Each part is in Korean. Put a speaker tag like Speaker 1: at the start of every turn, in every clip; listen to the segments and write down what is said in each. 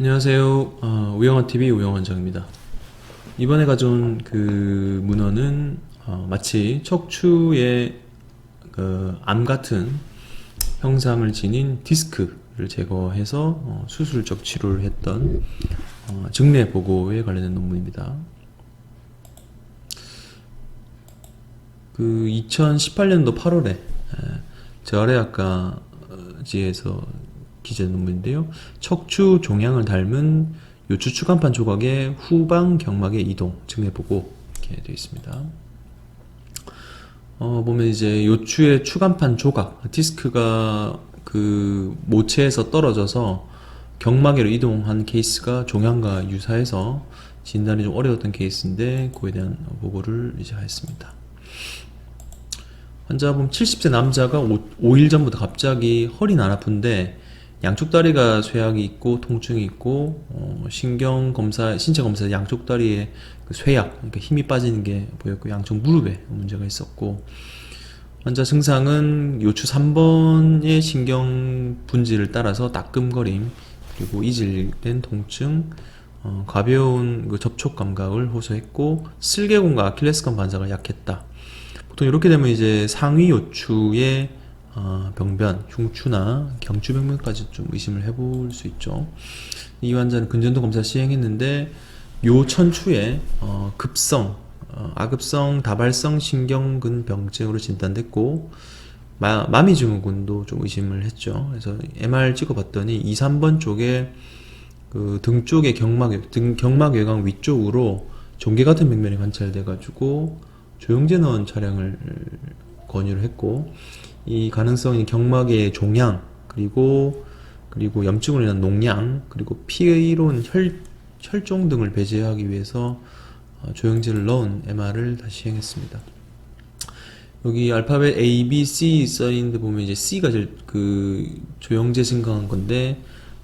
Speaker 1: 안녕하세요. 우영원TV 우영원장입니다. 이번에 가져온 그 문헌은 마치 척추의 암 같은 형상을 지닌 디스크를 제거해서 수술적 치료를 했던 증례 보고에 관련된 논문입니다. 그 2018년도 8월에 재활의학과지에서 기재 논문인데요. 척추 종양을 닮은 요추 추간판 조각의 후방 경막의 이동 증례 보고 이렇게 되어 있습니다. 보면 이제 요추의 추간판 조각 디스크가 그 모체에서 떨어져서 경막으로 이동한 케이스가 종양과 유사해서 진단이 좀 어려웠던 케이스인데 그에 대한 보고를 이제 하였습니다. 환자 보면 70세 남자가 5일 전부터 갑자기 허리는 안 아픈데 양쪽 다리가 쇠약이 있고 통증이 있고 신경 검사, 신체 검사 양쪽 다리에 그 쇠약, 그러니까 힘이 빠지는 게 보였고 양쪽 무릎에 문제가 있었고 환자 증상은 요추 3번의 신경 분지를 따라서 따끔거림 그리고 이질된 통증, 가벼운 그 접촉 감각을 호소했고 슬개골과 아킬레스건 반사가 약했다. 보통 이렇게 되면 이제 상위 요추의 병변, 흉추나 경추병변까지 좀 의심을 해볼 수 있죠. 이 환자는 근전도 검사 시행했는데 요 천추에 급성, 아급성 다발성 신경근병증으로 진단됐고 마미증후군도 좀 의심을 했죠. 그래서 MR 찍어봤더니 2, 3번 쪽에 그 등 쪽에 경막외곽 위쪽으로 종개 같은 병변이 관찰돼가지고 조영제 넣은 촬영을 권유를 했고 이 가능성이 경막의 종양 그리고 염증으로 인한 농양 그리고 피의로운 혈종 등을 배제하기 위해서 조영제를 넣은 MR을 다시 시행했습니다. 여기 알파벳 A, B, C 써있는데 보면 이제 C가 제일 그 조영제 증강한 건데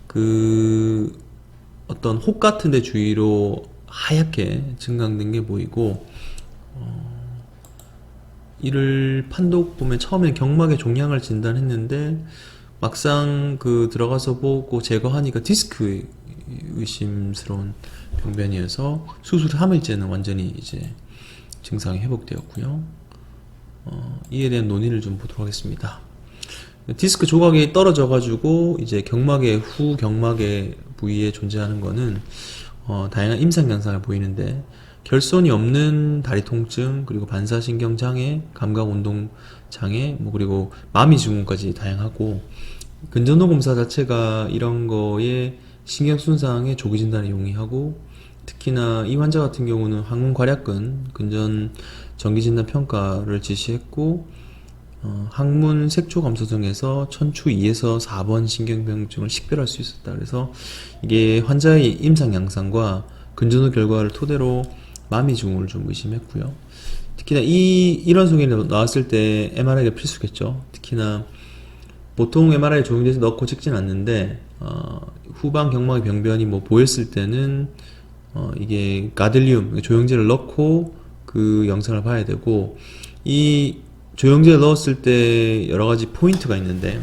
Speaker 1: 그 어떤 혹 같은데 주위로 하얗게 증강된 게 보이고 이를 판독 보면 처음에 경막의 종양을 진단했는데 막상 그 들어가서 보고 제거하니까 디스크 의심스러운 병변이어서 수술을 함일째는 완전히 이제 증상이 회복되었고요. 이에 대한 논의를 좀 보도록 하겠습니다. 디스크 조각이 떨어져 가지고 이제 경막의 후경막의 부위에 존재하는 거는 다양한 임상 현상을 보이는데 결손이 없는 다리 통증 그리고 반사신경 장애, 감각 운동 장애, 그리고 마미 증후까지 다양하고 근전도 검사 자체가 이런 거에 신경 손상의 조기 진단에 용이하고 특히나 이 환자 같은 경우는 항문괄약근 근전 정기 진단 평가를 지시했고 항문 색초 감소 등에서 천추 2에서 4번 신경병증을 식별할 수 있었다. 그래서 이게 환자의 임상 양상과 근전도 결과를 토대로 마미 증후를 좀 의심했고요. 특히나 이런 소견이 나왔을 때 MRI가 필수겠죠. 특히나 보통 MRI 조영제에서 넣고 찍진 않는데 후방 경막의 병변이 보였을 때는 이게 가들륨 조영제를 넣고 그 영상을 봐야 되고 이 조영제를 넣었을 때 여러 가지 포인트가 있는데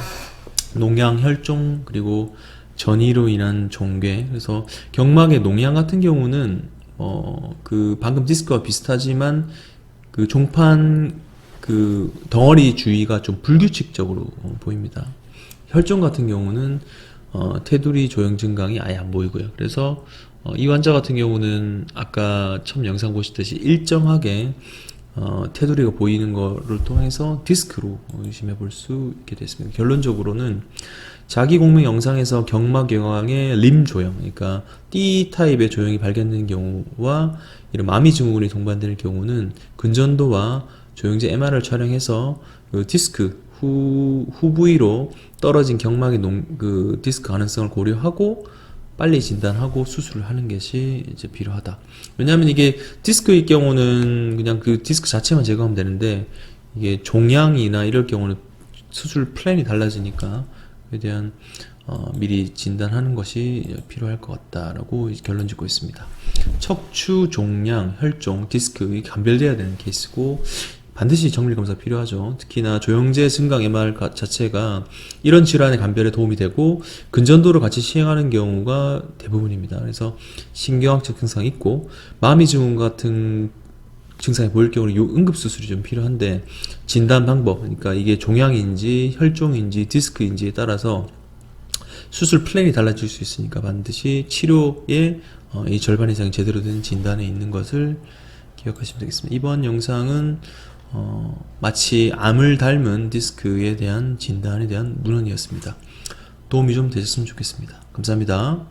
Speaker 1: 농양, 혈종 그리고 전이로 인한 종괴 그래서 경막의 농양 같은 경우는 그 방금 디스크와 비슷하지만 그 종판 그 덩어리 주위가 좀 불규칙적으로 보입니다. 혈종 같은 경우는 테두리 조형 증강이 아예 안 보이고요. 그래서 이 환자 같은 경우는 아까 처음 영상 보시듯이 일정하게 테두리가 보이는 거를 통해서 디스크로 의심해 볼 수 있게 됐습니다. 결론적으로는 자기 공명 영상에서 경막외곽의 림 조형, 그러니까 D 타입의 조형이 발견되는 경우와 이런 마미 증후군이 동반되는 경우는 근전도와 조영제 MR을 촬영해서 그 디스크 후부위로 떨어진 경막의 그 디스크 가능성을 고려하고 빨리 진단하고 수술을 하는 것이 이제 필요하다. 왜냐하면 이게 디스크의 경우는 그냥 그 디스크 자체만 제거하면 되는데 이게 종양이나 이럴 경우는 수술 플랜이 달라지니까 그에 대한 미리 진단하는 것이 필요할 것 같다라고 결론 짓고 있습니다. 척추 종양, 혈종, 디스크 간별돼야 되는 케이스고 반드시 정밀 검사 필요하죠. 특히나 조영제 증강 MR 자체가 이런 질환의 감별에 도움이 되고 근전도를 같이 시행하는 경우가 대부분입니다. 그래서 신경학적 증상이 있고 마미 증후군 같은 증상이 보일 경우는 요 응급수술이 좀 필요한데 진단 방법, 그러니까 이게 종양인지 혈종인지 디스크인지에 따라서 수술 플랜이 달라질 수 있으니까 반드시 치료에 이 절반 이상이 제대로 된 진단에 있는 것을 기억하시면 되겠습니다. 이번 영상은 마치 암을 닮은 디스크에 대한 진단에 대한 문헌이었습니다. 도움이 좀 되셨으면 좋겠습니다. 감사합니다.